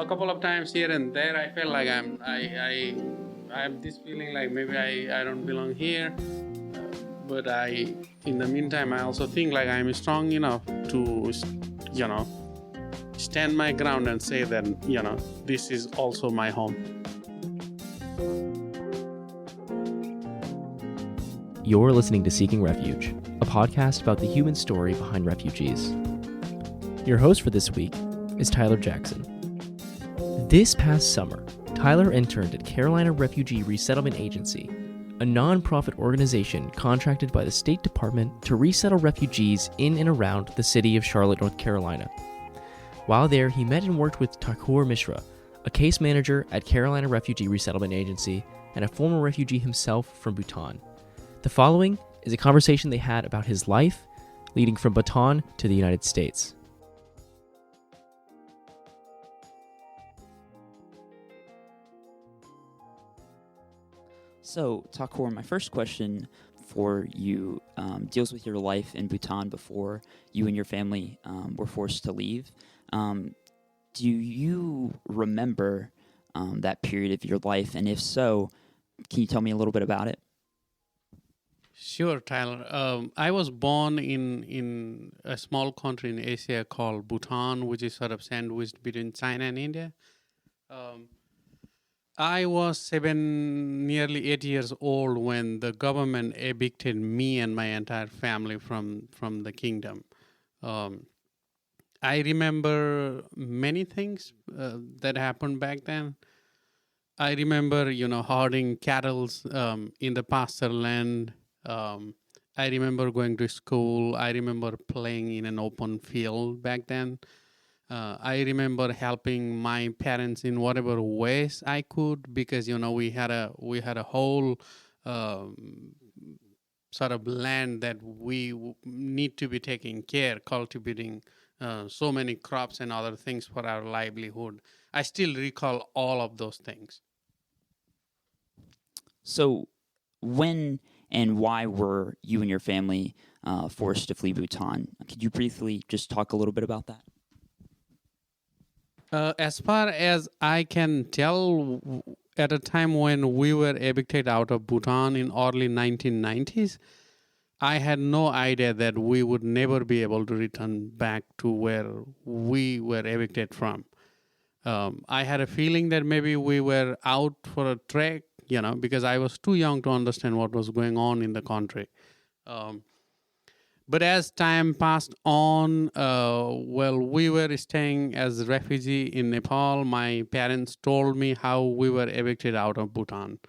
a couple of times here and there, I feel like I have this feeling like maybe I don't belong here. But in the meantime, I also think like I'm strong enough to, you know, stand my ground and say that, this is also my home. You're listening to Seeking Refuge, a podcast about the human story behind refugees. Your host for this week is Tyler Jackson. This past summer, Tyler interned at Carolina Refugee Resettlement Agency, a non-profit organization contracted by the State Department to resettle refugees in and around the city of Charlotte, North Carolina. While there, he met and worked with Thakur Mishra, a case manager at Carolina Refugee Resettlement Agency and a former refugee himself from Bhutan. The following is a conversation they had about his life leading from Bhutan to the United States. So, Thakur, my first question for you deals with your life in Bhutan before you and your family were forced to leave. Do you remember that period of your life? And if so, can you tell me a little bit about it? Sure, Tyler. I was born in a small country in Asia called Bhutan, which is sort of sandwiched between China and India. I was nearly 8 years old when the government evicted me and my entire family from the kingdom. I remember many things that happened back then. I remember, herding cattle in the pasture land. I remember going to school. I remember playing in an open field back then. I remember helping my parents in whatever ways I could because we had a whole sort of land that we need to be taking care, cultivating so many crops and other things for our livelihood. I still recall all of those things. So, when and why were you and your family forced to flee Bhutan? Could you briefly just talk a little bit about that? As far as I can tell, at a time when we were evicted out of Bhutan in early 1990s, I had no idea that we would never be able to return back to where we were evicted from. I had a feeling that maybe we were out for a trek, because I was too young to understand what was going on in the country. But as time passed on, we were staying as refugee in Nepal. My parents told me how we were evicted out of Bhutan.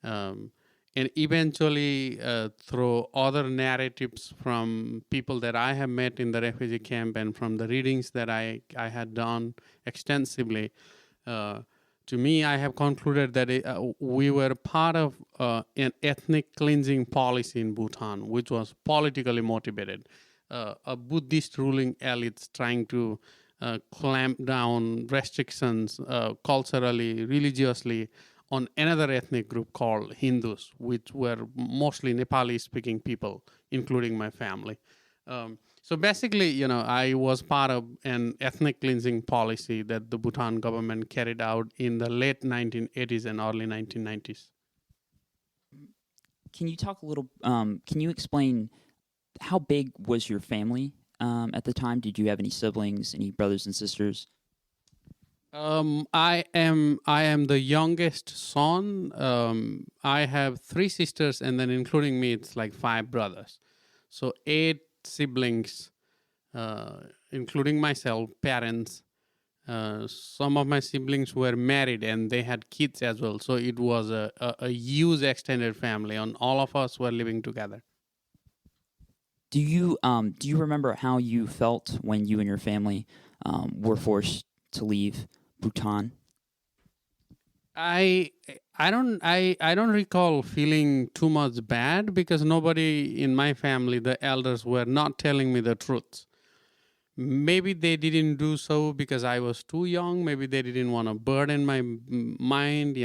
And eventually, through other narratives from people that I have met in the refugee camp and from the readings that I had done extensively, to me, I have concluded that we were part of an ethnic cleansing policy in Bhutan, which was politically motivated. A Buddhist ruling elite trying to clamp down restrictions culturally, religiously, on another ethnic group called Hindus, which were mostly Nepali-speaking people, including my family. So basically, I was part of an ethnic cleansing policy that the Bhutan government carried out in the late 1980s and early 1990s. Can you talk a little, can you explain how big was your family at the time? Did you have any siblings, any brothers and sisters? I am the youngest son. I have 3 sisters, and then including me, it's like 5 brothers. So 8 siblings, including myself, parents. Some of my siblings were married and they had kids as well. So it was a huge extended family, and all of us were living together. Do you remember how you felt when you and your family were forced to leave Bhutan? I don't recall feeling too much bad because nobody in my family, the elders, were not telling me the truth. Maybe they didn't do so because I was too young. Maybe they didn't want to burden my mind,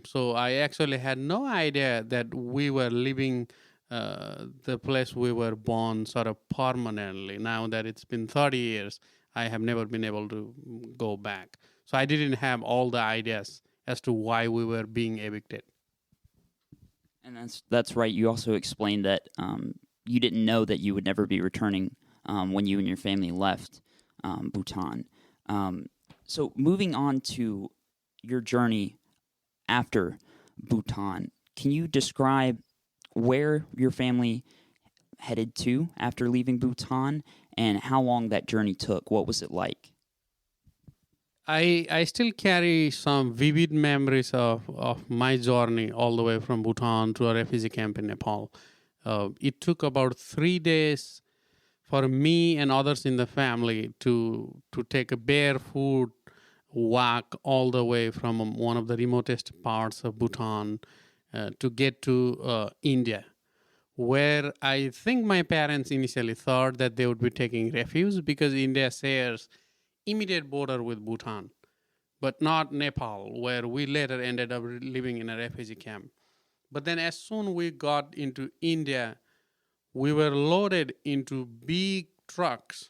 So I actually had no idea that we were leaving the place we were born sort of permanently. Now that it's been 30 years, I have never been able to go back. So I didn't have all the ideas as to why we were being evicted. And that's right. You also explained that you didn't know that you would never be returning when you and your family left Bhutan. So moving on to your journey after Bhutan, can you describe where your family headed to after leaving Bhutan and how long that journey took? What was it like? I still carry some vivid memories of my journey all the way from Bhutan to a refugee camp in Nepal. It took about 3 days for me and others in the family to take a barefoot walk all the way from one of the remotest parts of Bhutan to get to India, where I think my parents initially thought that they would be taking refuge because India shares immediate border with Bhutan, but not Nepal, where we later ended up living in a refugee camp. But then as soon we got into India, we were loaded into big trucks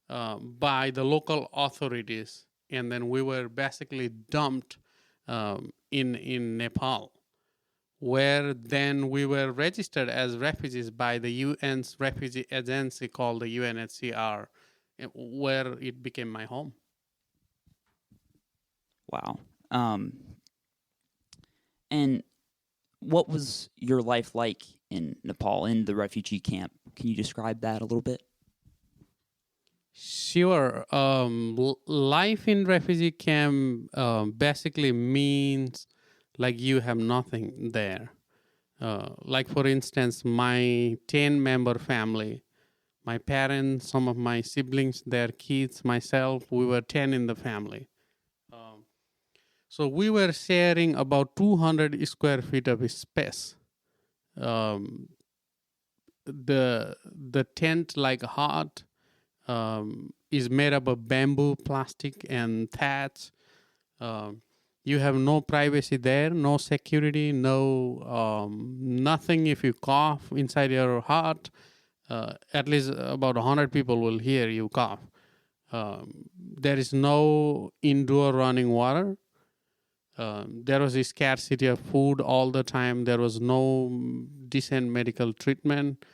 by the local authorities, and then we were basically dumped in Nepal, where then we were registered as refugees by the UN's refugee agency called the UNHCR, where it became my home. Wow. And what was your life like in Nepal, in the refugee camp? Can you describe that a little bit? Sure. Life in refugee camp basically means like you have nothing there. Like, for instance, my 10-member family, my parents, some of my siblings, their kids, myself, we were 10 in the family. So we were sharing about 200 square feet of space. The tent, like hut, is made up of bamboo, plastic, and thatch. You have no privacy there, no security, no nothing. If you cough inside your hut, at least about 100 people will hear you cough. There is no indoor running water. There was a scarcity of food all the time. There was no decent medical treatment.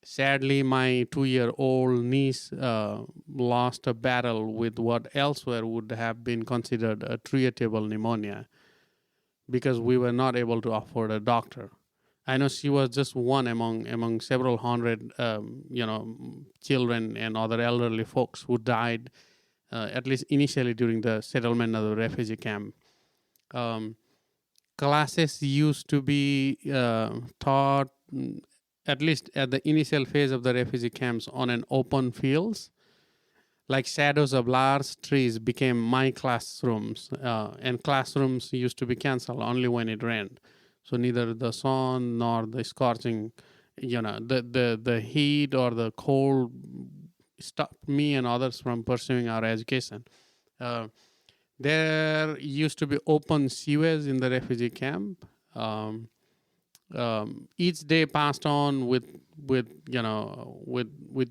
Sadly, my 2-year-old niece lost a battle with what elsewhere would have been considered a treatable pneumonia because we were not able to afford a doctor. I know she was just one among several hundred, children and other elderly folks who died, at least initially during the settlement of the refugee camp. Classes used to be taught, at least at the initial phase of the refugee camps, on an open fields. Like shadows of large trees became my classrooms, and classrooms used to be canceled only when it rained. So neither the sun nor the scorching, the heat or the cold stopped me and others from pursuing our education. There used to be open sewers in the refugee camp. Each day passed on with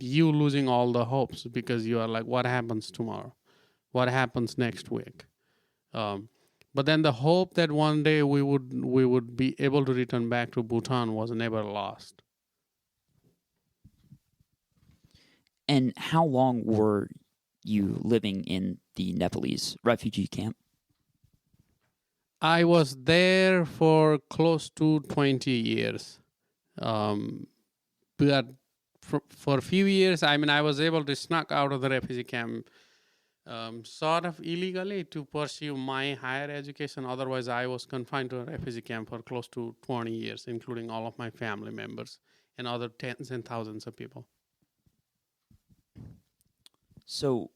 you losing all the hopes because you are like, what happens tomorrow? What happens next week? But then the hope that one day we would be able to return back to Bhutan was never lost. And how long were you living in the Nepalese refugee camp? I was there for close to 20 years. But for a few years, I was able to sneak out of the refugee camp sort of illegally to pursue my higher education. Otherwise, I was confined to a refugee camp for close to 20 years, including all of my family members and other tens and thousands of people. So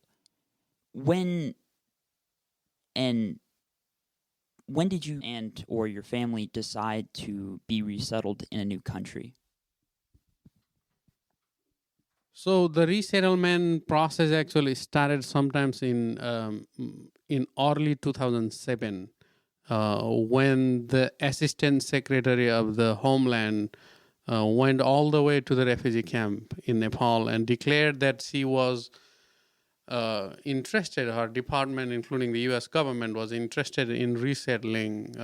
when did you and or your family decide to be resettled in a new country? So the resettlement process actually started sometimes in early 2007 when the Assistant Secretary of the Homeland went all the way to the refugee camp in Nepal and declared that she was interested, our department, including the U.S. government, was interested in resettling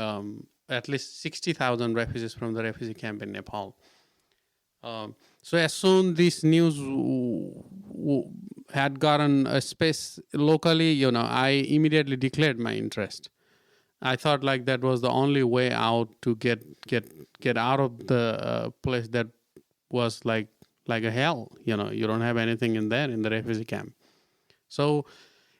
at least 60,000 refugees from the refugee camp in Nepal. So as soon this news had gotten a space locally, I immediately declared my interest. I thought like that was the only way out to get out of the place that was like a hell. You don't have anything in there in the refugee camp. So,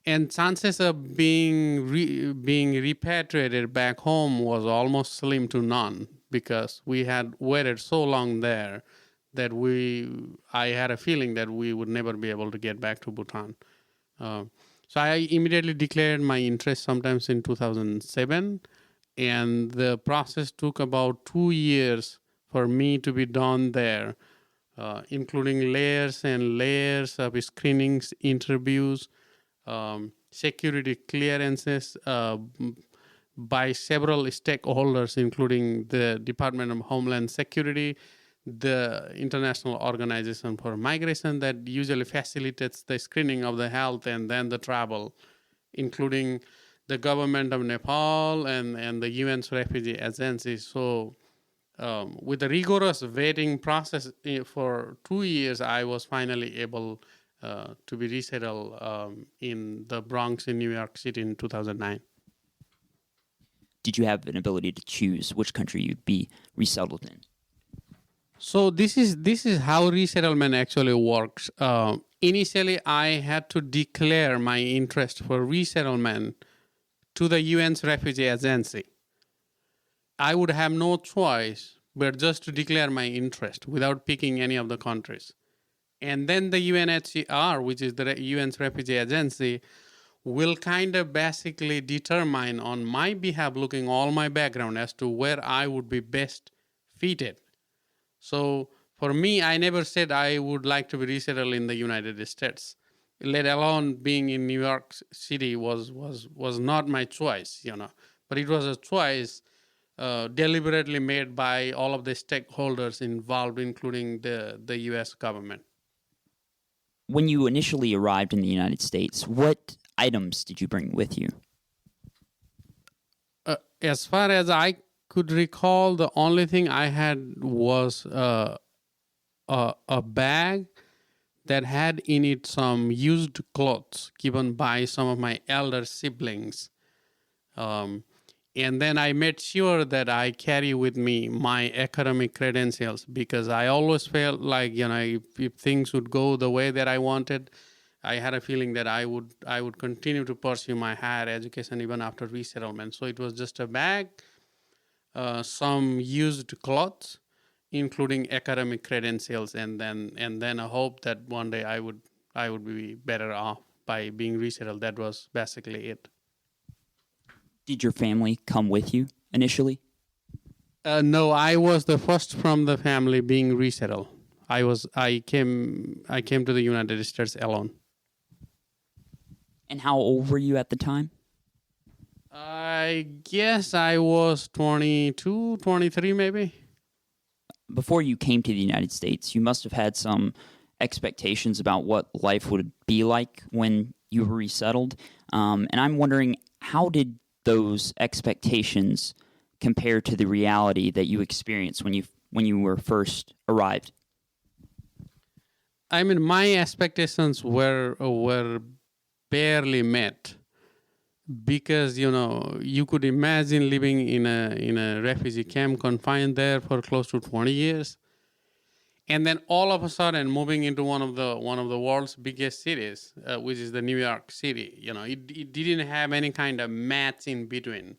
and chances of being repatriated back home was almost slim to none because we had waited so long there that I had a feeling that we would never be able to get back to Bhutan. So I immediately declared my interest sometimes in 2007, and the process took about 2 years for me to be done there, including layers and layers of screenings, interviews, security clearances by several stakeholders, including the Department of Homeland Security, the International Organization for Migration that usually facilitates the screening of the health and then the travel, including the government of Nepal and the UN's Refugee Agency. So with a rigorous vetting process for 2 years, I was finally able to be resettled in the Bronx in New York City in 2009. Did you have an ability to choose which country you'd be resettled in? So this is how resettlement actually works. Initially, I had to declare my interest for resettlement to the UN's Refugee Agency. I would have no choice but just to declare my interest without picking any of the countries. And then the UNHCR, which is the UN's Refugee Agency, will kind of basically determine on my behalf, looking all my background as to where I would be best fitted. So for me, I never said I would like to be resettled in the United States, let alone being in New York City was not my choice, But it was a choice deliberately made by all of the stakeholders involved, including the U.S. government. When you initially arrived in the United States, what items did you bring with you? As far as I could recall, the only thing I had was a bag that had in it some used clothes given by some of my elder siblings. And then I made sure that I carry with me my academic credentials because I always felt like, if things would go the way that I wanted, I had a feeling that I would continue to pursue my higher education even after resettlement. So it was just a bag, some used clothes, including academic credentials, and then a hope that one day I would be better off by being resettled. That was basically it. Did your family come with you initially? No, I was the first from the family being resettled. I came to the United States alone. And how old were you at the time? I guess I was 22, 23 maybe. Before you came to the United States, you must have had some expectations about what life would be like when you were resettled. And I'm wondering, how did those expectations compare to the reality that you experienced when you were first arrived? I mean, my expectations were barely met because you could imagine living in a refugee camp, confined there for close to 20 years, and then all of a sudden moving into one of the world's biggest cities, which is the New York City. It didn't have any kind of match in between.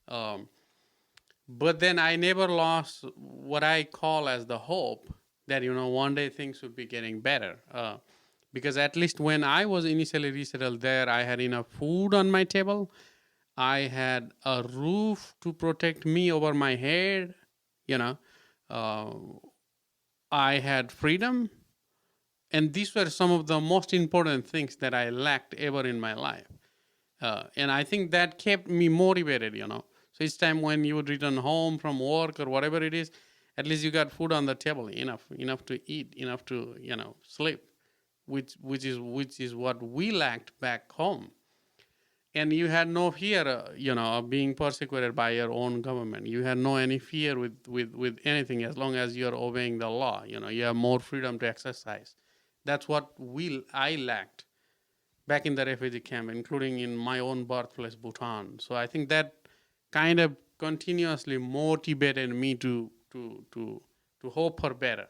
But then I never lost what I call as the hope that one day things would be getting better. Because at least when I was initially resettled there, I had enough food on my table. I had a roof to protect me over my head. I had freedom. And these were some of the most important things that I lacked ever in my life. And I think that kept me motivated, So each time when you would return home from work or whatever it is, at least you got food on the table, enough to eat, enough to, sleep. which is what we lacked back home. And you had no fear, of being persecuted by your own government. You had no any fear with anything as long as you're obeying the law. You have more freedom to exercise. That's what I lacked back in the refugee camp, including in my own birthplace, Bhutan. So I think that kind of continuously motivated me to hope for better.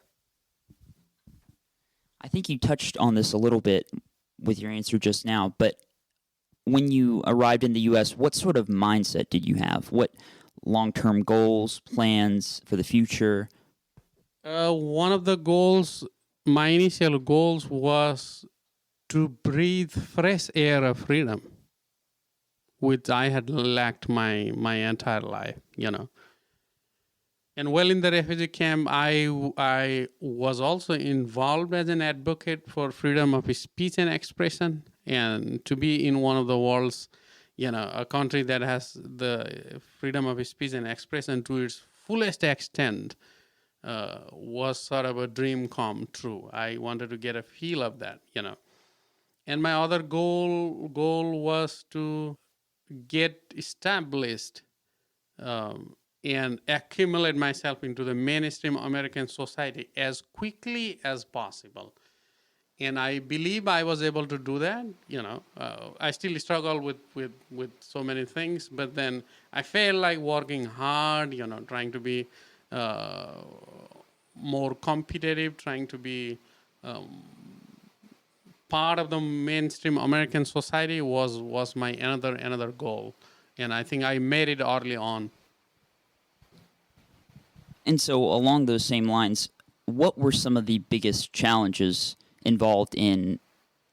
I think you touched on this a little bit with your answer just now, but when you arrived in the U.S., what sort of mindset did you have? What long-term goals, plans for the future? One of the goals, my initial goals, was to breathe fresh air of freedom, which I had lacked my entire life, And while in the refugee camp, I was also involved as an advocate for freedom of speech and expression, and to be in one of the world's, a country that has the freedom of speech and expression to its fullest extent was sort of a dream come true. I wanted to get a feel of that, And my other goal was to get established and accumulate myself into the mainstream American society as quickly as possible. And I believe I was able to do that. I still struggle with so many things, but then I felt like working hard, trying to be more competitive, trying to be part of the mainstream American society was my another goal. And I think I made it early on. And so along those same lines, what were some of the biggest challenges involved in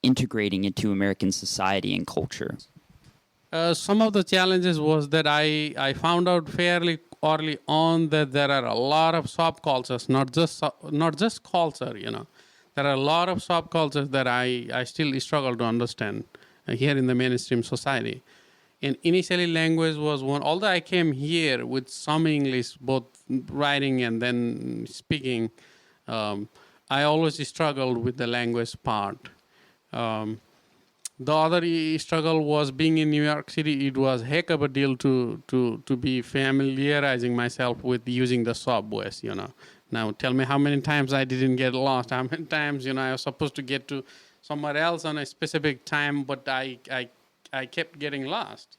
integrating into American society and culture? Some of the challenges was that I found out fairly early on that there are a lot of subcultures, not just culture, There are a lot of subcultures that I still struggle to understand here in the mainstream society. And initially language was one, although I came here with some English, both writing and then speaking, I always struggled with the language part. The other struggle was being in New York City. It was heck of a deal to be familiarizing myself with using the subways, Now tell me how many times I didn't get lost, how many times, I was supposed to get to somewhere else on a specific time, but I kept getting lost,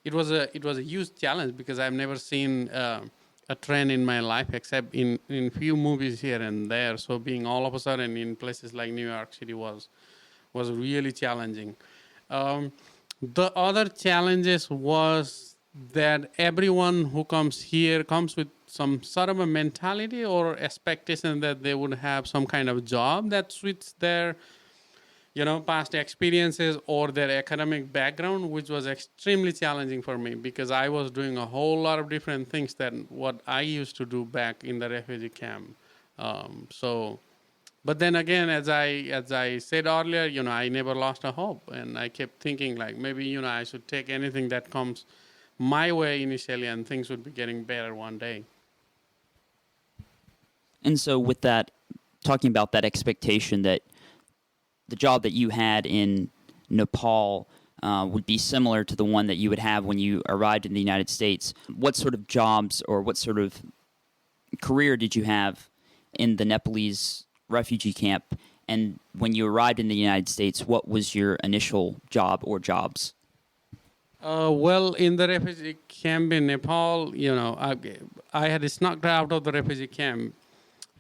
It was a huge challenge because I've never seen a train in my life except in few movies here and there. So being all of a sudden in places like New York City was really challenging. The other challenges was that everyone who comes here comes with some sort of a mentality or expectation that they would have some kind of job that suits their past experiences or their academic background, which was extremely challenging for me because I was doing a whole lot of different things than what I used to do back in the refugee camp. But then again, as I said earlier, I never lost a hope, and I kept thinking like maybe I should take anything that comes my way initially, and things would be getting better one day. And so, with that, talking about that expectation that the job that you had in Nepal would be similar to the one that you would have when you arrived in the United States, what sort of jobs or what sort of career did you have in the Nepalese refugee camp? And when you arrived in the United States, what was your initial job or jobs? Well, in the refugee camp in Nepal, I had snuck out of the refugee camp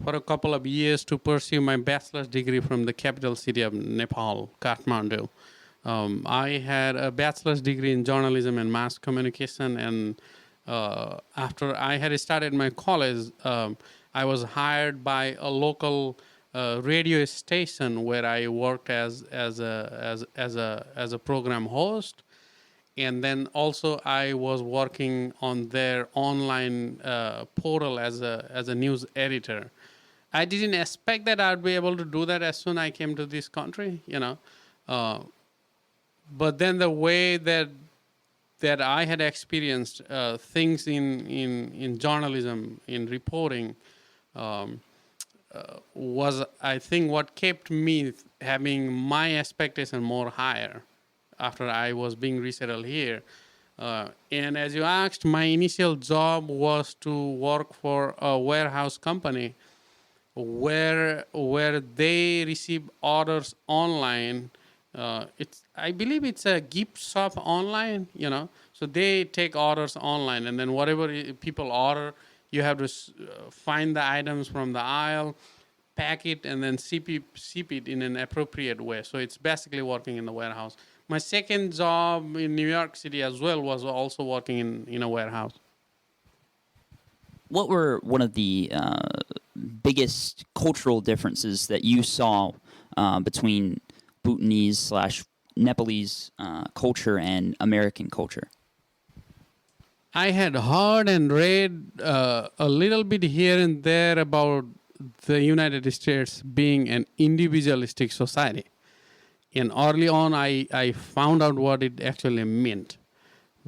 for a couple of years to pursue my bachelor's degree from the capital city of Nepal, Kathmandu. I had a bachelor's degree in journalism and mass communication, and after I had started my college, I was hired by a local radio station where I worked as a program host, and then also I was working on their online portal as a news editor. I didn't expect that I'd be able to do that as soon as I came to this country, but then the way that I had experienced things in journalism, in reporting, was, I think, what kept me having my expectation more higher after I was being resettled here. And as you asked, my initial job was to work for a warehouse company where they receive orders online. It's, I believe it's a gift shop online, So they take orders online, and then whatever people order, you have to find the items from the aisle, pack it, and then ship it in an appropriate way. So it's basically working in the warehouse. My second job in New York City as well was also working in a warehouse. What were one of the biggest cultural differences that you saw between Bhutanese/Nepalese culture and American culture? I had heard and read a little bit here and there about the United States being an individualistic society. And early on, I found out what it actually meant,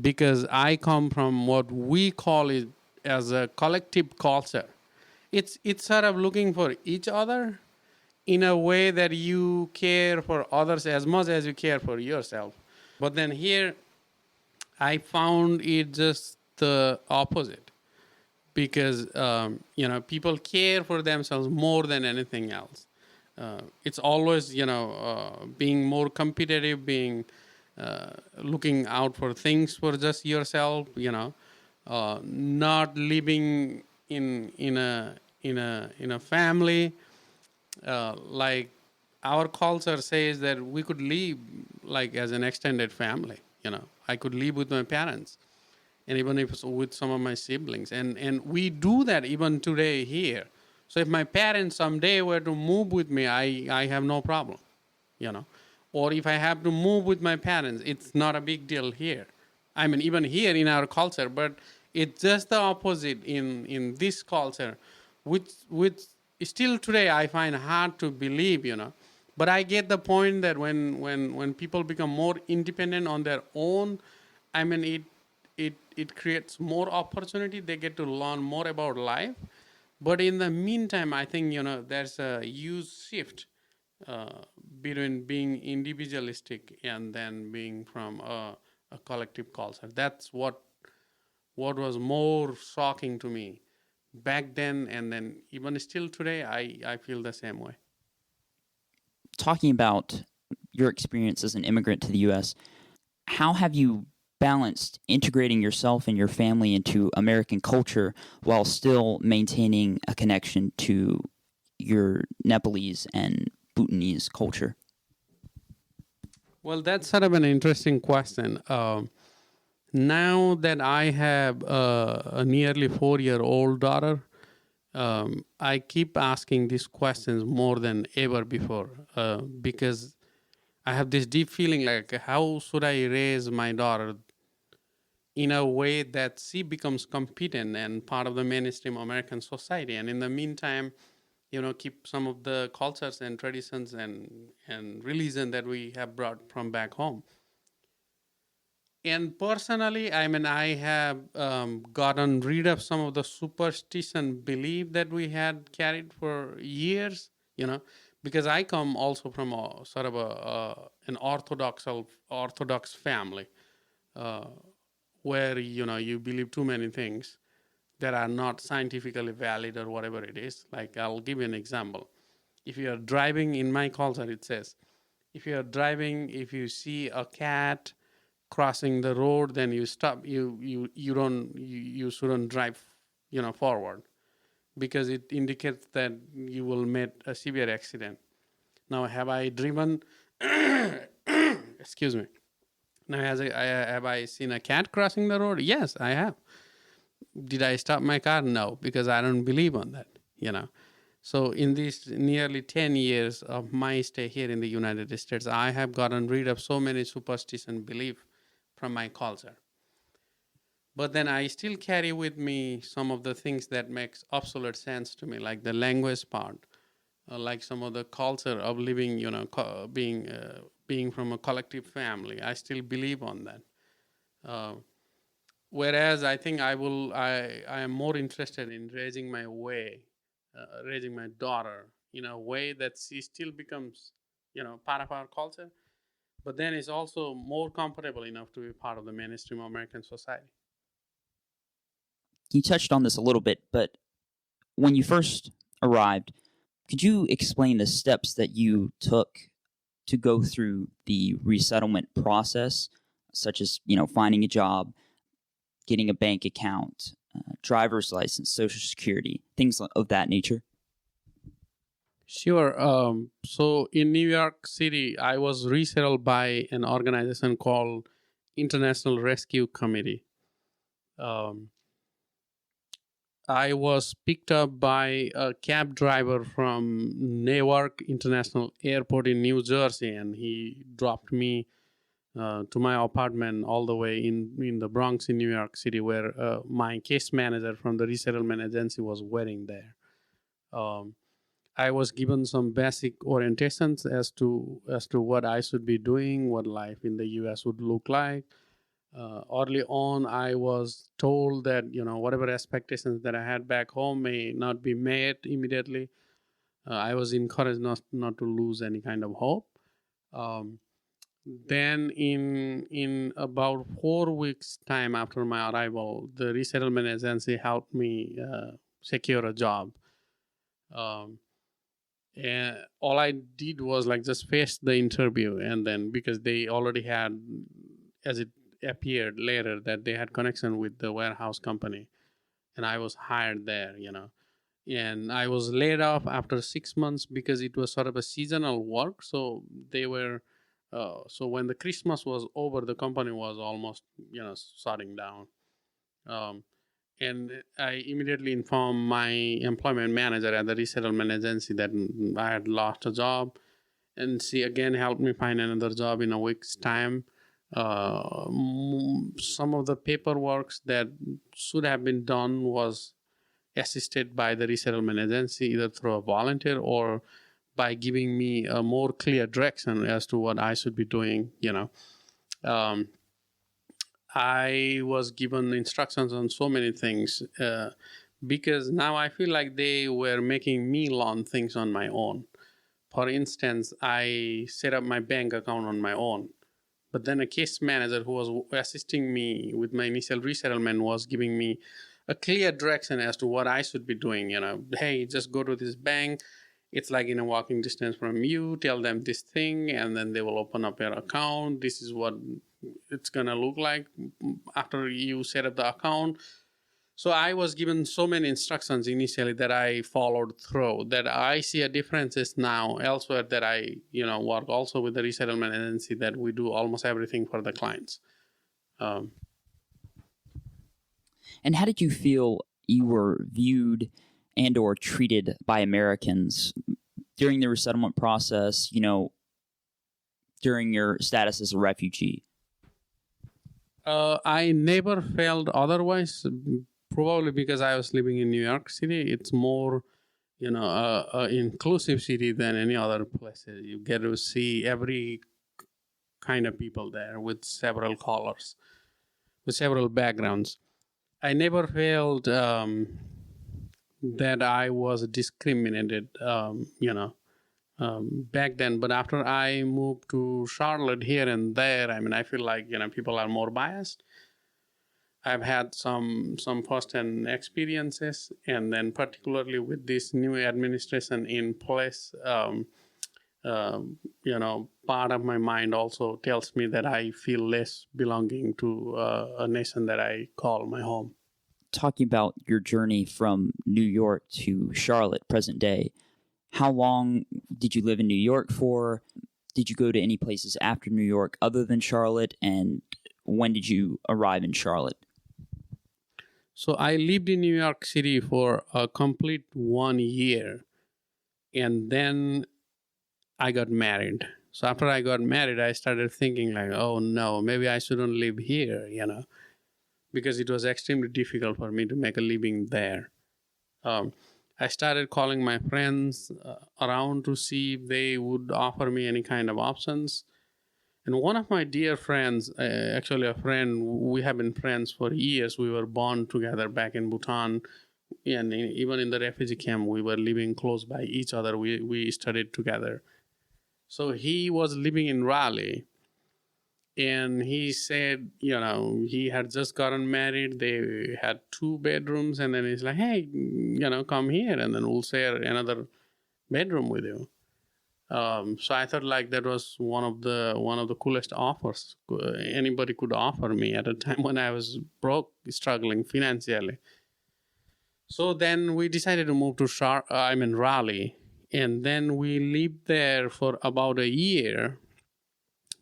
because I come from what we call it as a collective culture. It's sort of looking for each other in a way that you care for others as much as you care for yourself. But then here, I found it just the opposite, because people care for themselves more than anything else. It's always being more competitive, being looking out for things for just yourself. Not living in a family. Like our culture says that we could live like as an extended family. I could live with my parents, and even if it's with some of my siblings, and we do that even today here. So if my parents someday were to move with me, I have no problem, or if I have to move with my parents, it's not a big deal here. I mean, even here in our culture, but it's just the opposite in this culture, which still today I find hard to believe, But I get the point that when people become more independent on their own, I mean, it creates more opportunity. They get to learn more about life. But in the meantime, I think, there's a huge shift uh, between being individualistic and then being from a collective culture. That's what was more shocking to me back then, and then even still today, I feel the same way. Talking about your experience as an immigrant to the U.S., how have you balanced integrating yourself and your family into American culture while still maintaining a connection to your Nepalese and Bhutanese culture? Well, that's sort of an interesting question. Now that I have a nearly 4-year-old daughter, I keep asking these questions more than ever before, because I have this deep feeling like, how should I raise my daughter in a way that she becomes competent and part of the mainstream American society, and in the meantime, keep some of the cultures and traditions and religion that we have brought from back home. And personally, I mean, I have gotten rid of some of the superstition belief that we had carried for years, because I come also from a sort of an orthodox family, uh, where you believe too many things that are not scientifically valid or whatever it is. Like, I'll give you an example. If you are driving, in my culture, it says, if you are driving, if you see a cat crossing the road, then you stop. You shouldn't drive, forward, because it indicates that you will meet a severe accident. Now, have I driven? Excuse me. Now, have I seen a cat crossing the road? Yes, I have. Did I stop my car? No, because I don't believe on that. So in these nearly 10 years of my stay here in the United States, I have gotten rid of so many superstition belief from my culture. But then I still carry with me some of the things that makes absolute sense to me, like the language part, like some of the culture of living, being from a collective family. I still believe on that. Uh, Whereas I think I am more interested in raising my way raising my daughter in a way that she still becomes, part of our culture, but then is also more comfortable enough to be part of the mainstream American society. You touched on this a little bit, but when you first arrived, could you explain the steps that you took to go through the resettlement process, such as, finding a job, getting a bank account, driver's license, social security, things of that nature? Sure. So in New York City, I was resettled by an organization called International Rescue Committee. I was picked up by a cab driver from Newark International Airport in New Jersey, and he dropped me to my apartment all the way in the Bronx in New York City, where my case manager from the resettlement agency was waiting there. I was given some basic orientations as to what I should be doing, what life in the U.S. would look like. Early on, I was told that whatever expectations that I had back home may not be met immediately. I was encouraged not to lose any kind of hope. Then, in about 4 weeks' time after my arrival, the resettlement agency helped me secure a job. And all I did was just face the interview, and then because they already had, as it appeared later, that they had connection with the warehouse company, and I was hired there, and I was laid off after 6 months because it was sort of a seasonal work. So they were, so when the Christmas was over, the company was almost, shutting down. And I immediately informed my employment manager at the resettlement agency that I had lost a job, and she again helped me find another job in a week's time. Some of the paperwork that should have been done was assisted by the resettlement agency, either through a volunteer or by giving me a more clear direction as to what I should be doing. I was given instructions on so many things because now I feel like they were making me learn things on my own. For instance, I set up my bank account on my own. But then a case manager who was assisting me with my initial resettlement was giving me a clear direction as to what I should be doing. Hey, just go to this bank. It's like in a walking distance from you. Tell them this thing, and then they will open up your account. This is what it's going to look like after you set up the account. So I was given so many instructions initially that I followed through, that I see a differences now elsewhere that I, work also with the resettlement agency, that we do almost everything for the clients. And how did you feel you were viewed and or treated by Americans during the resettlement process, during your status as a refugee? I never felt otherwise. Probably because I was living in New York City. It's more, an inclusive city than any other places. You get to see every kind of people there with several colors, with several backgrounds. I never felt that I was discriminated, back then. But after I moved to Charlotte here and there, I feel like, people are more biased. I've had some first-hand experiences, and then particularly with this new administration in place, part of my mind also tells me that I feel less belonging to a nation that I call my home. Talking about your journey from New York to Charlotte, present day, how long did you live in New York for? Did you go to any places after New York other than Charlotte? And when did you arrive in Charlotte? So I lived in New York City for a complete 1 year, and then I got married. So after I got married, I started thinking oh no, maybe I shouldn't live here, because it was extremely difficult for me to make a living there. I started calling my friends around to see if they would offer me any kind of options. And one of my dear friends, actually a friend, we have been friends for years. We were born together back in Bhutan. And even in the refugee camp, we were living close by each other. We studied together. So he was living in Raleigh, and he said, he had just gotten married. They had 2 bedrooms, and then he's like, hey, come here, and then we'll share another bedroom with you. So I thought like that was one of the coolest offers anybody could offer me at a time when I was broke, struggling financially. So then we decided to move to Raleigh, and then we lived there for about a year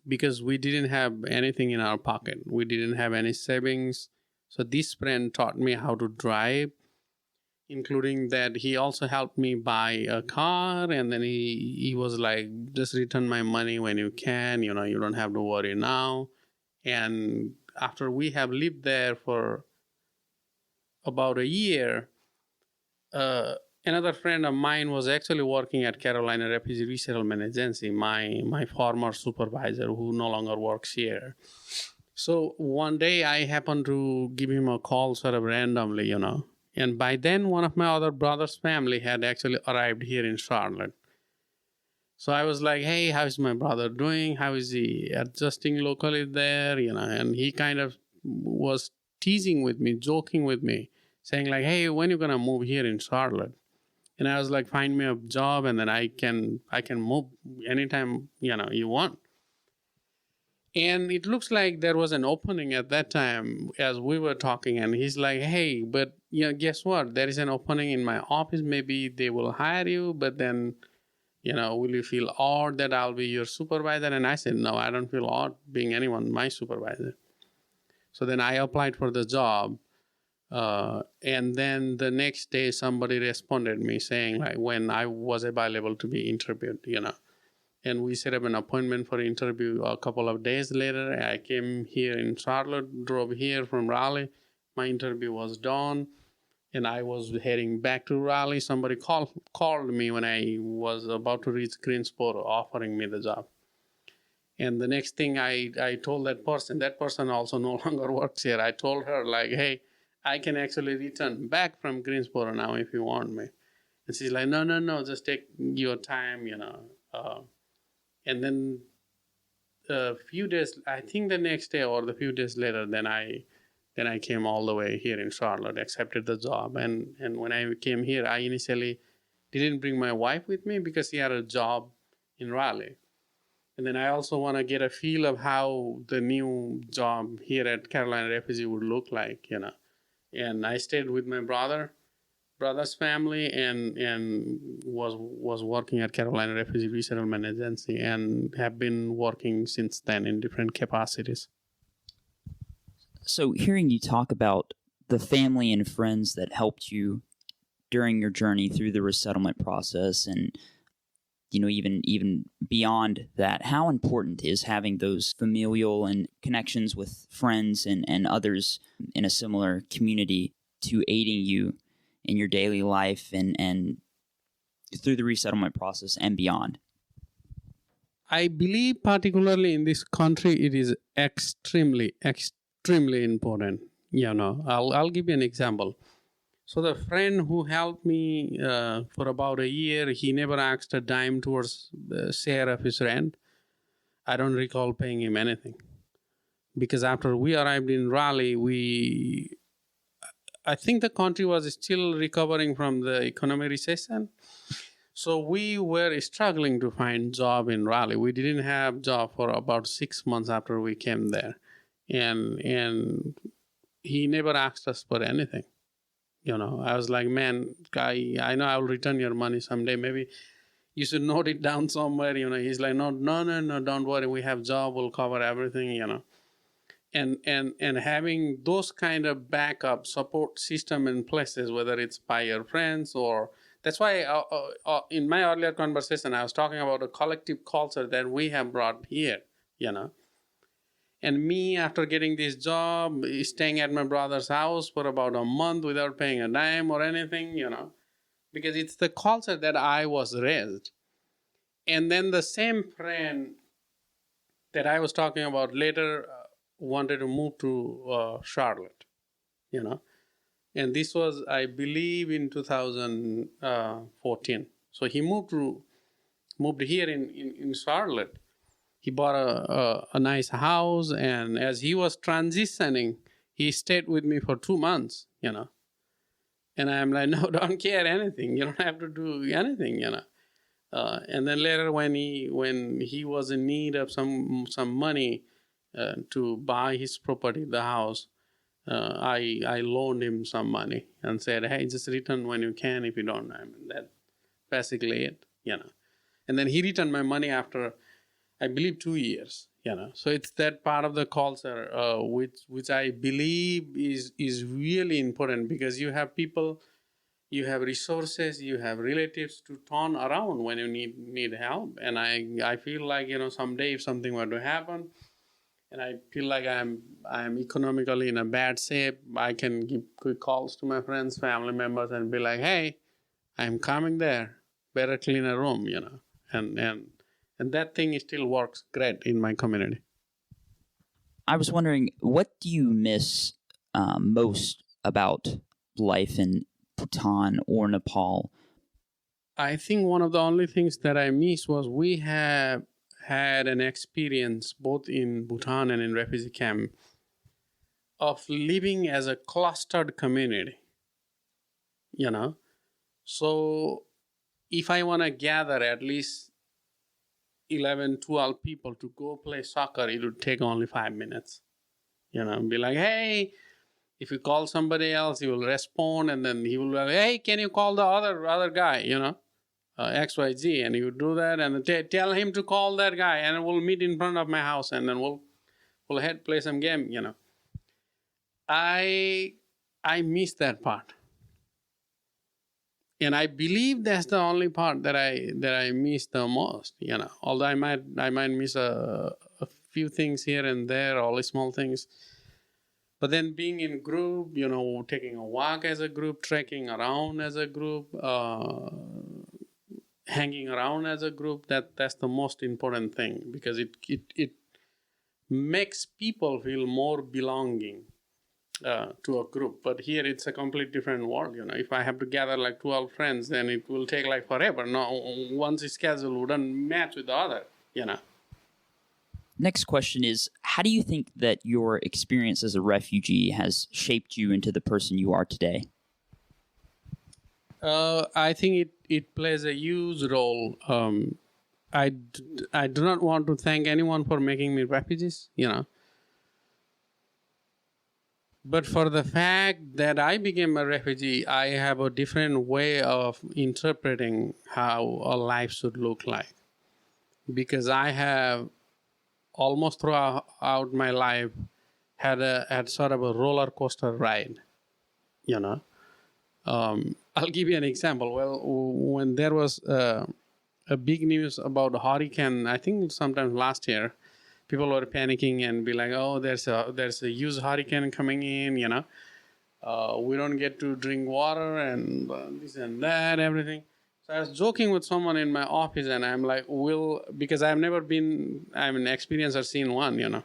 because we didn't have anything in our pocket. We didn't have any savings. So this friend taught me how to drive, including that he also helped me buy a car. And then he was like, just return my money when you can, you don't have to worry now. And after we have lived there for about a year, another friend of mine was actually working at Carolina Refugee Resettlement Agency, my former supervisor who no longer works here. So one day I happened to give him a call sort of randomly, And by then, one of my other brother's family had actually arrived here in Charlotte. So I was like, hey, how's my brother doing? How is he adjusting locally there? And he kind of was teasing with me, joking with me, saying like, hey, when are you going to move here in Charlotte? And I was like, find me a job and then I can move anytime, you want. And it looks like there was an opening at that time as we were talking. And he's like, hey, but guess what? There is an opening in my office. Maybe they will hire you, but then, will you feel odd that I'll be your supervisor? And I said, no, I don't feel odd being my supervisor. So then I applied for the job. And then the next day somebody responded me saying like when I was available to be interviewed, And we set up an appointment for interview a couple of days later. I came here in Charlotte, drove here from Raleigh. My interview was done, and I was heading back to Raleigh. Somebody called me when I was about to reach Greensboro, offering me the job. And the next thing I told that person also no longer works here. I told her like, hey, I can actually return back from Greensboro now if you want me. And she's like, no, just take your time, And then a few days, I think the next day or the few days later, then I came all the way here in Charlotte, accepted the job. And when I came here, I initially didn't bring my wife with me because she had a job in Raleigh. And then I also want to get a feel of how the new job here at Carolina Refugee would look like, And I stayed with my brother's family and was working at Carolina Refugee Resettlement Agency and have been working since then in different capacities. So hearing you talk about the family and friends that helped you during your journey through the resettlement process and even beyond that, how important is having those familial and connections with friends and others in a similar community to aiding you in your daily life and through the resettlement process and beyond? I believe particularly in this country, it is extremely, extremely important. I'll give you an example. So the friend who helped me for about a year, he never asked a dime towards the share of his rent. I don't recall paying him anything. Because after we arrived in Raleigh, I think the country was still recovering from the economic recession. So we were struggling to find job in Raleigh. We didn't have job for about 6 months after we came there. And he never asked us for anything. I was like, man, I know I'll return your money someday. Maybe you should note it down somewhere. He's like, no, don't worry. We have job. We'll cover everything, And having those kind of backup support system in places, whether it's by your friends or that's why in my earlier conversation, I was talking about a collective culture that we have brought here, And me, after getting this job, staying at my brother's house for about a month without paying a dime or anything, because it's the culture that I was raised. And then the same friend that I was talking about later wanted to move to Charlotte, And this was, I believe, in 2014. So he moved here in Charlotte. He bought a nice house, and as he was transitioning, he stayed with me for 2 months, And I'm like, no, don't care anything. You don't have to do anything, And then later, when he was in need of some money to buy his property, the house, I loaned him some money and said, hey, just return when you can. If you don't, that's basically it, And then he returned my money after, I believe, 2 years, So it's that part of the culture which I believe is really important, because you have people, you have resources, you have relatives to turn around when you need help. And I feel like, someday if something were to happen, and I feel like I'm economically in a bad shape, I can give quick calls to my friends, family members, and be like, hey, I'm coming there. Better clean a room, And that thing still works great in my community. I was wondering, what do you miss most about life in Bhutan or Nepal? I think one of the only things that I miss was we have had an experience both in Bhutan and in refugee camp of living as a clustered community, So if I want to gather at least 11, 12 people to go play soccer, it would take only 5 minutes, Be like, hey, if you call somebody else, he will respond, and then he will be like, hey, can you call the other guy, XYZ, and you do that, and tell him to call that guy, and we'll meet in front of my house, and then we'll head play some game, I miss that part, and I believe that's the only part that I miss the most, Although I might miss a few things here and there, all the small things. But then being in group, taking a walk as a group, trekking around as a group, hanging around as a group, that's the most important thing, because it makes people feel more belonging to a group. But here it's a completely different world, If I have to gather like 12 friends, then it will take like forever. No, one's schedule wouldn't match with the other, Next question is, how do you think that your experience as a refugee has shaped you into the person you are today? I think it plays a huge role. I do not want to thank anyone for making me refugees, But for the fact that I became a refugee, I have a different way of interpreting how a life should look like. Because I have almost throughout my life had sort of a roller coaster ride, I'll give you an example. Well, when there was a big news about a hurricane, I think sometime last year, people were panicking and be like, oh, there's a huge hurricane coming in, we don't get to drink water and this and that, everything. So I was joking with someone in my office, and I'm like, because I've never been, experienced or seen one,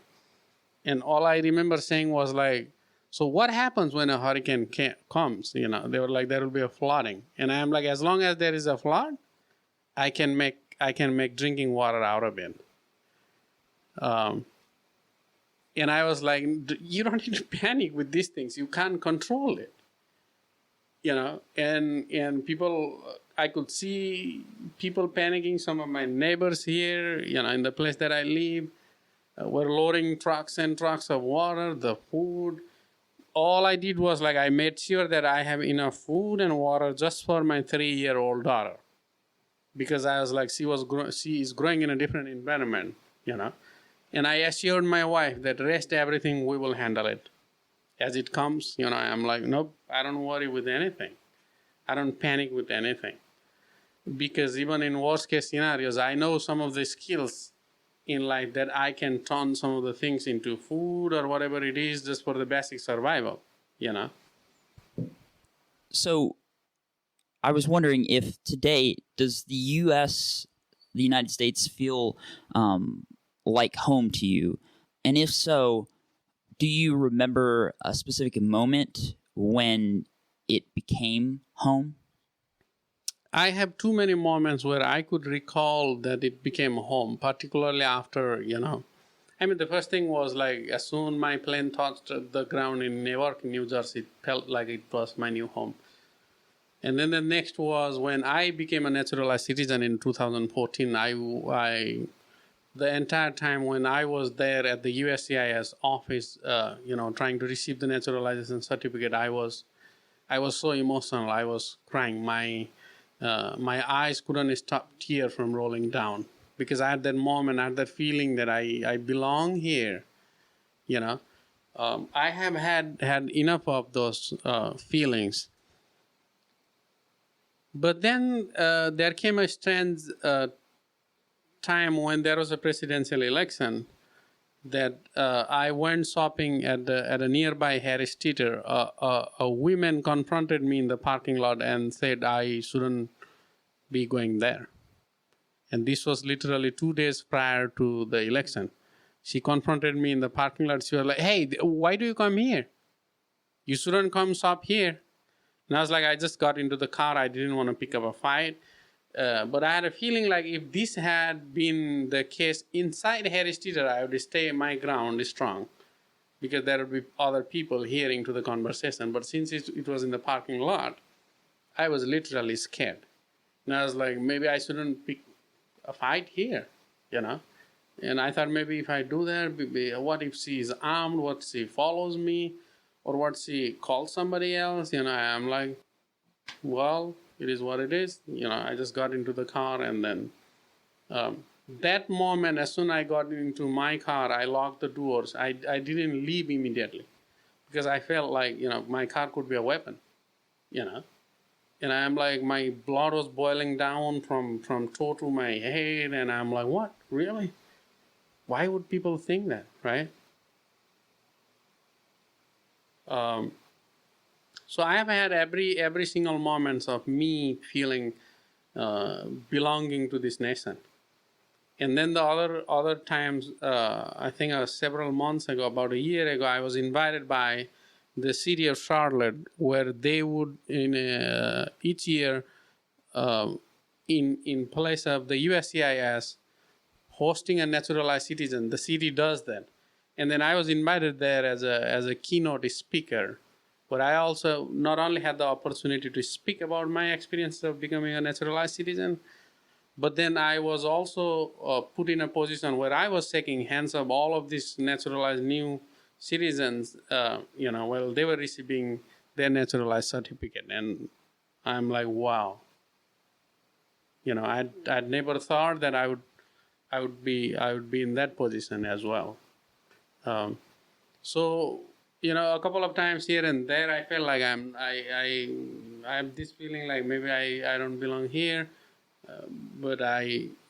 And all I remember saying was like, so what happens when a hurricane comes? They were like, there will be a flooding. And I'm like, as long as there is a flood, I can make drinking water out of it. And I was like, you don't need to panic with these things. You can't control it. And people, I could see people panicking. Some of my neighbors here, in the place that I live, were loading trucks and trucks of water, the food. All I did was like, I made sure that I have enough food and water just for my 3-year-old daughter. Because I was like, she is growing in a different environment, And I assured my wife that rest everything, we will handle it. As it comes, I'm like, nope, I don't worry with anything. I don't panic with anything. Because even in worst case scenarios, I know some of the skills in life that I can turn some of the things into food or whatever it is, just for the basic survival, So I was wondering if today, does the U.S., the United States, feel like home to you? And if so, do you remember a specific moment when it became home? I have too many moments where I could recall that it became home, particularly after, the first thing was like as soon my plane touched the ground in Newark, New Jersey, it felt like it was my new home. And then the next was when I became a naturalized citizen in 2014. The entire time when I was there at the USCIS office, trying to receive the naturalization certificate, I was so emotional. I was crying. My eyes couldn't stop tears from rolling down because I had that moment, I had that feeling that I belong here. I have had enough of those feelings. But then there came a strange time when there was a presidential election that I went shopping at a nearby Harris Theater. A woman confronted me in the parking lot and said I shouldn't be going there. And this was literally 2 days prior to the election. She confronted me in the parking lot. She was like, "Hey, why do you come here? You shouldn't come shop here." And I was like, I just got into the car. I didn't want to pick up a fight. But I had a feeling like if this had been the case inside Harris Theater, I would stay my ground strong because there would be other people hearing to the conversation. But since it was in the parking lot, I was literally scared. And I was like, maybe I shouldn't pick a fight here, And I thought maybe if I do that, what if she is armed? What if she follows me? Or what she calls somebody else? I'm like, well, it is what it is. I just got into the car and then that moment, as soon as I got into my car, I locked the doors. I didn't leave immediately because I felt like, my car could be a weapon, And I'm like, my blood was boiling down from toe to my head. And I'm like, what? Really? Why would people think that, right? So I have had every single moments of me feeling belonging to this nation. And then the other times, I think several months ago, about a year ago, I was invited by the city of Charlotte, where they would each year in place of the USCIS hosting a naturalized citizen. The city does that. And then I was invited there as a keynote speaker, but I also not only had the opportunity to speak about my experience of becoming a naturalized citizen, but then I was also put in a position where I was shaking hands of all of these naturalized new citizens, while they were receiving their naturalized certificate. And I'm like, wow. I'd never thought that I would be in that position as well. So, a couple of times here and there, I feel like I have this feeling like maybe I don't belong here. But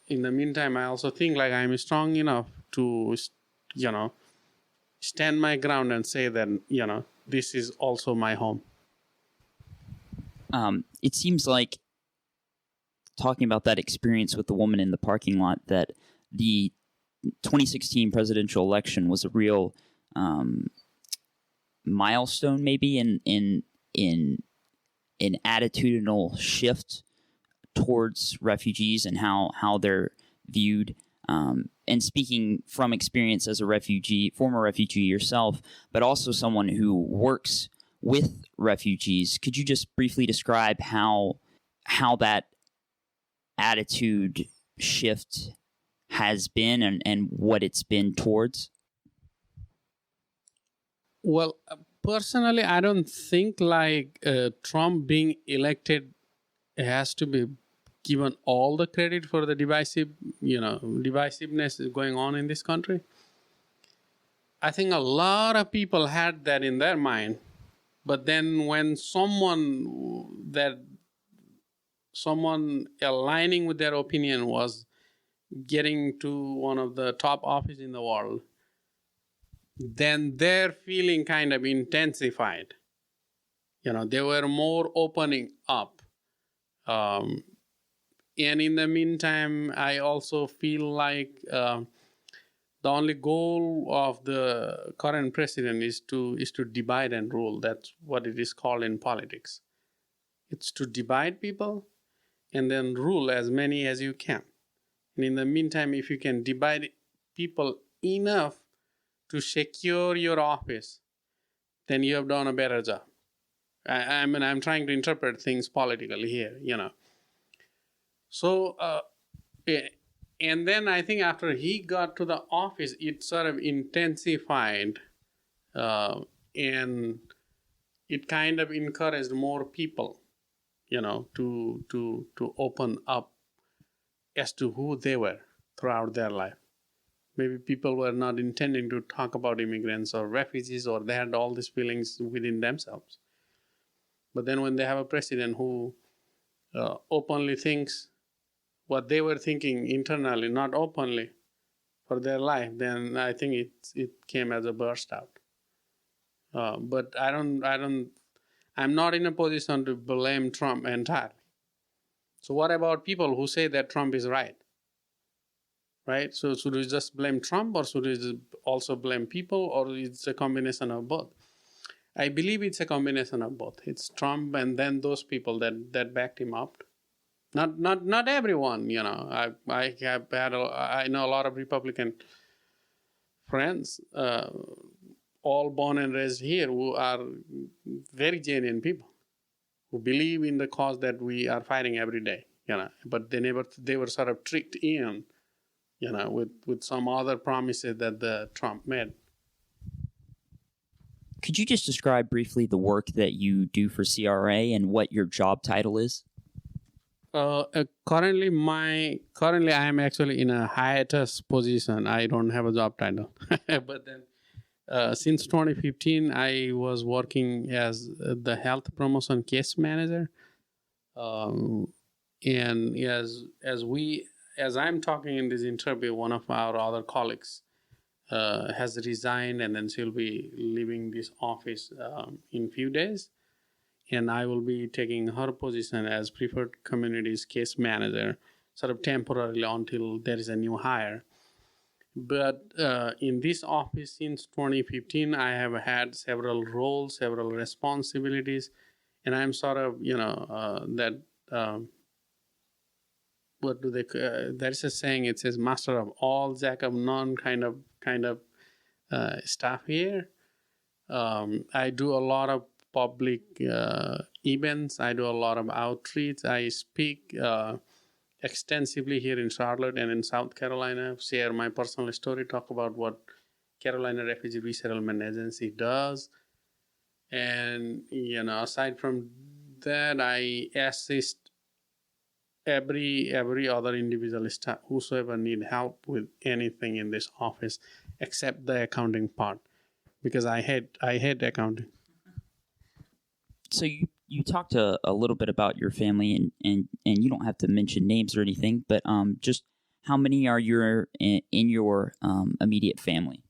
in the meantime, I also think like I'm strong enough to, stand my ground and say that, this is also my home. It seems like, talking about that experience with the woman in the parking lot, that the 2016 presidential election was a real milestone, maybe in an attitudinal shift towards refugees and how they're viewed. And speaking from experience as a refugee, former refugee yourself, but also someone who works with refugees, could you just briefly describe how that attitude shift has been and what it's been towards? Well, personally, I don't think like Trump being elected has to be given all the credit for the divisiveness going on in this country. I think a lot of people had that in their mind, but then when someone aligning with their opinion was getting to one of the top offices in the world, then their feeling kind of intensified. They were more opening up. And in the meantime, I also feel like the only goal of the current president is to divide and rule. That's what it is called in politics. It's to divide people and then rule as many as you can. And in the meantime, if you can divide people enough to secure your office, then you have done a better job. I mean, I'm trying to interpret things politically here, So, and then I think after he got to the office, it sort of intensified, and it kind of encouraged more people, to open up as to who they were throughout their life. Maybe people were not intending to talk about immigrants or refugees, or they had all these feelings within themselves. But then when they have a president who openly thinks what they were thinking internally, not openly for their life, then I think it came as a burst out. But I'm not in a position to blame Trump entirely. So what about people who say that Trump is right? Right? So should we just blame Trump, or should we also blame people, or it's a combination of both? I believe it's a combination of both. It's Trump and then those people that backed him up. Not everyone, I know a lot of Republican friends, all born and raised here, who are very genuine people, who believe in the cause that we are fighting every day, But they were sort of tricked in, with some other promises that the Trump made. Could you just describe briefly the work that you do for CRA and what your job title is? Currently I am actually in a hiatus position. I don't have a job title. But then since 2015, I was working as the health promotion case manager. And as I'm talking in this interview, one of our other colleagues has resigned, and then she'll be leaving this office in few days. And I will be taking her position as preferred communities case manager, sort of temporarily until there is a new hire. But in this office since 2015, I have had several roles, several responsibilities, and I'm sort of, what do they? There's a saying. It says "master of all, jack of none" kind of stuff here. I do a lot of public events. I do a lot of outreach. I speak extensively here in Charlotte and in South Carolina, share my personal story, talk about what Carolina Refugee Resettlement Agency does. And, aside from that, I assist every other individual staff, whosoever need help with anything in this office, except the accounting part, because I hate accounting. So you talked a little bit about your family, and you don't have to mention names or anything, but just how many are in your immediate family?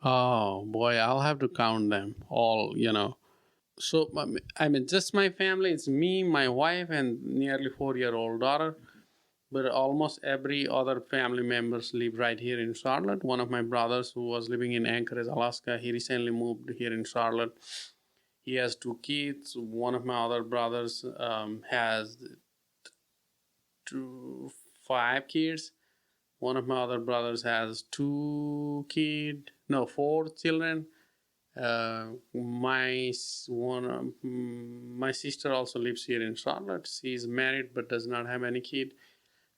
Oh boy, I'll have to count them all, So I mean, just my family, it's me, my wife, and nearly 4-year-old daughter. But almost every other family members live right here in Charlotte. One of my brothers, who was living in Anchorage, Alaska, he recently moved here in Charlotte. He has 2 kids. One of my other brothers has 5 kids. One of my other brothers has 4 children. My sister also lives here in Charlotte. She's married but does not have any kid.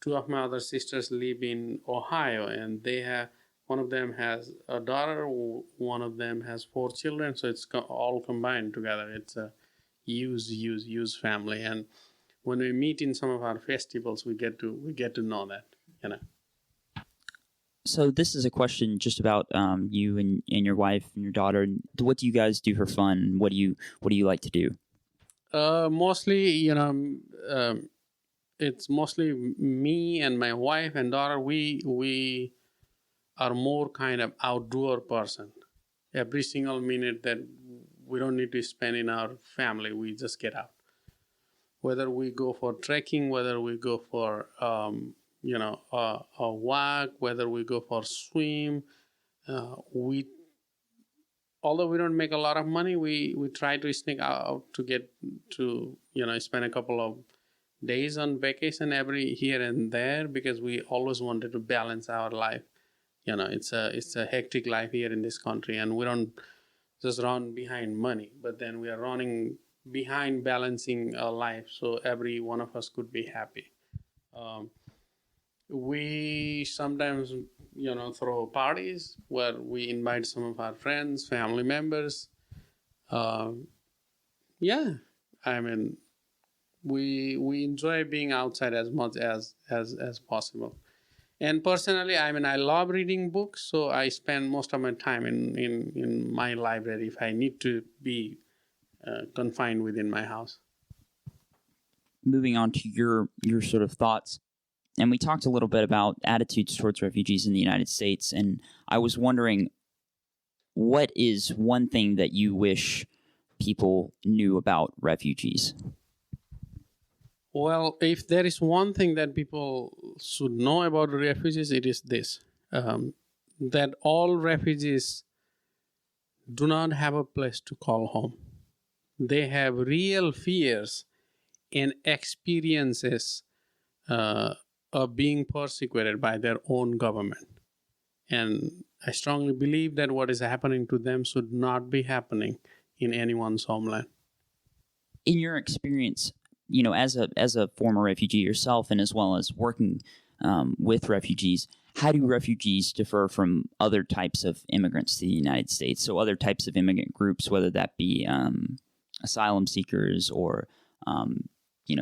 2 of my other sisters live in Ohio, and one of them has a daughter, one of them has 4 children, so it's all combined together. It's a huge family, and when we meet in some of our festivals, we get to know that, So this is a question just about you and your wife and your daughter. What do you guys do for fun? What do you like to do? Mostly, it's mostly me and my wife and daughter. We are more kind of outdoor person. Every single minute that we don't need to spend in our family, we just get out. Whether we go for trekking, whether we go for a walk, whether we go for swim, we although we don't make a lot of money, we try to sneak out to get to, spend a couple of days on vacation every here and there, because we always wanted to balance our life. It's a hectic life here in this country, and we don't just run behind money, but then we are running behind balancing our life so every one of us could be happy. We sometimes, throw parties where we invite some of our friends, family members. Yeah, I mean, we enjoy being outside as much as possible. And personally, I love reading books, so I spend most of my time in my library if I need to be confined within my house. Moving on to your sort of thoughts, and we talked a little bit about attitudes towards refugees in the United States, and I was wondering, what is one thing that you wish people knew about refugees? Well, if there is one thing that people should know about refugees, it is this, that all refugees do not have a place to call home. They have real fears and experiences of being persecuted by their own government. And I strongly believe that what is happening to them should not be happening in anyone's homeland. In your experience, as a former refugee yourself, and as well as working with refugees, how do refugees differ from other types of immigrants to the United States? So other types of immigrant groups, whether that be asylum seekers or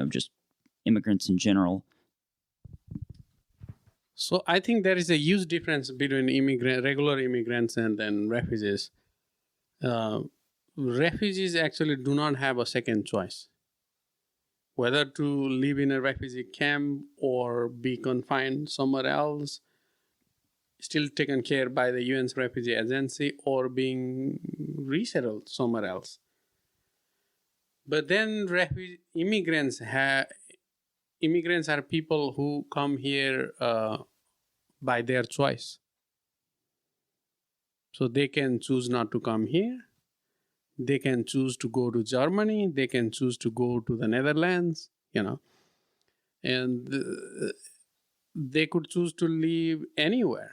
just immigrants in general. So I think there is a huge difference between regular immigrants and then refugees. Refugees actually do not have a second choice. Whether to live in a refugee camp or be confined somewhere else, still taken care by the UN's Refugee Agency, or being resettled somewhere else. But then immigrants are people who come here by their choice. So they can choose not to come here. They can choose to go to Germany. They can choose to go to the Netherlands, and they could choose to live anywhere.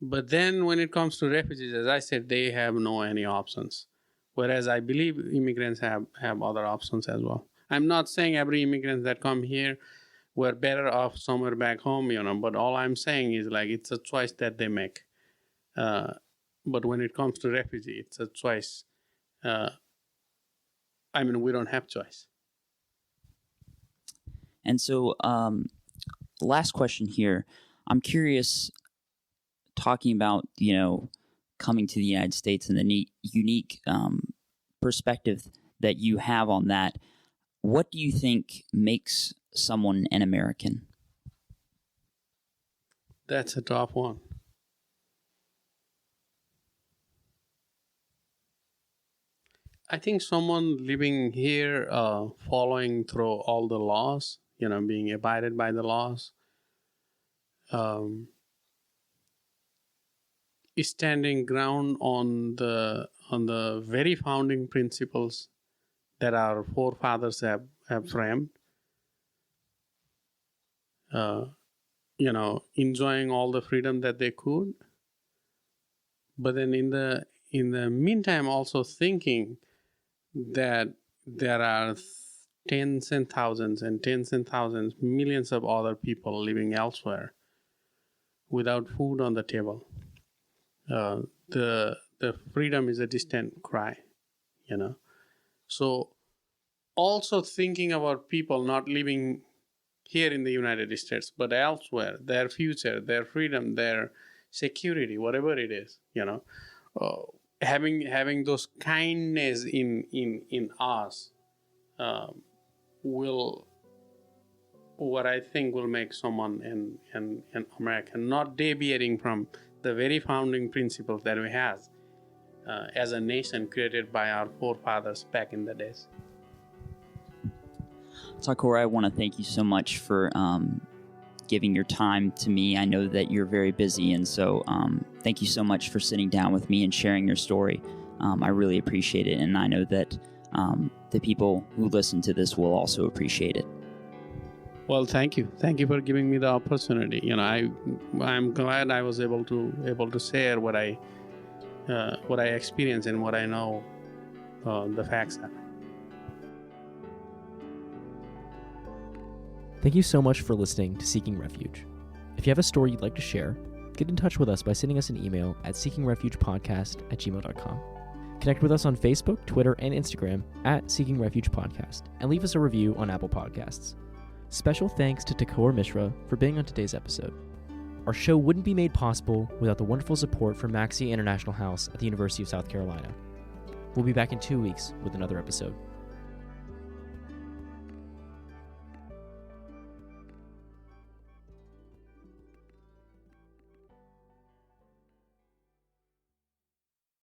But then when it comes to refugees, as I said, they have any options. Whereas I believe immigrants have other options as well. I'm not saying every immigrant that come here were better off somewhere back home, but all I'm saying is it's a choice that they make. But when it comes to refugee, it's a choice. We don't have choice. And so, last question here. I'm curious, talking about, coming to the United States and the unique perspective that you have on that. What do you think makes someone an American? That's a tough one. I think someone living here, following through all the laws, being abided by the laws, standing ground on the very founding principles that our forefathers have framed, enjoying all the freedom that they could, but then in the meantime also thinking that there are tens and thousands, millions of other people living elsewhere without food on the table. The freedom is a distant cry, So also thinking about people not living here in the United States, but elsewhere, their future, their freedom, their security, whatever it is, having those kindness in us will, what I think will make someone an American, not deviating from the very founding principles that we have as a nation created by our forefathers back in the days. Thakur, I want to thank you so much for giving your time to me. I know that you're very busy, and so thank you so much for sitting down with me and sharing your story. I really appreciate it, and I know that the people who listen to this will also appreciate it. Well, thank you. Thank you for giving me the opportunity. I'm glad I was able to share what I experience and what I know, the facts are. Thank you so much for listening to Seeking Refuge. If you have a story you'd like to share, get in touch with us by sending us an email at seekingrefugepodcast@gmail.com. Connect with us on Facebook, Twitter, and Instagram at Seeking Refuge Podcast, and leave us a review on Apple Podcasts. Special thanks to Thakur Mishra for being on today's episode. Our show wouldn't be made possible without the wonderful support from Maxey International House at the University of South Carolina. We'll be back in 2 weeks with another episode.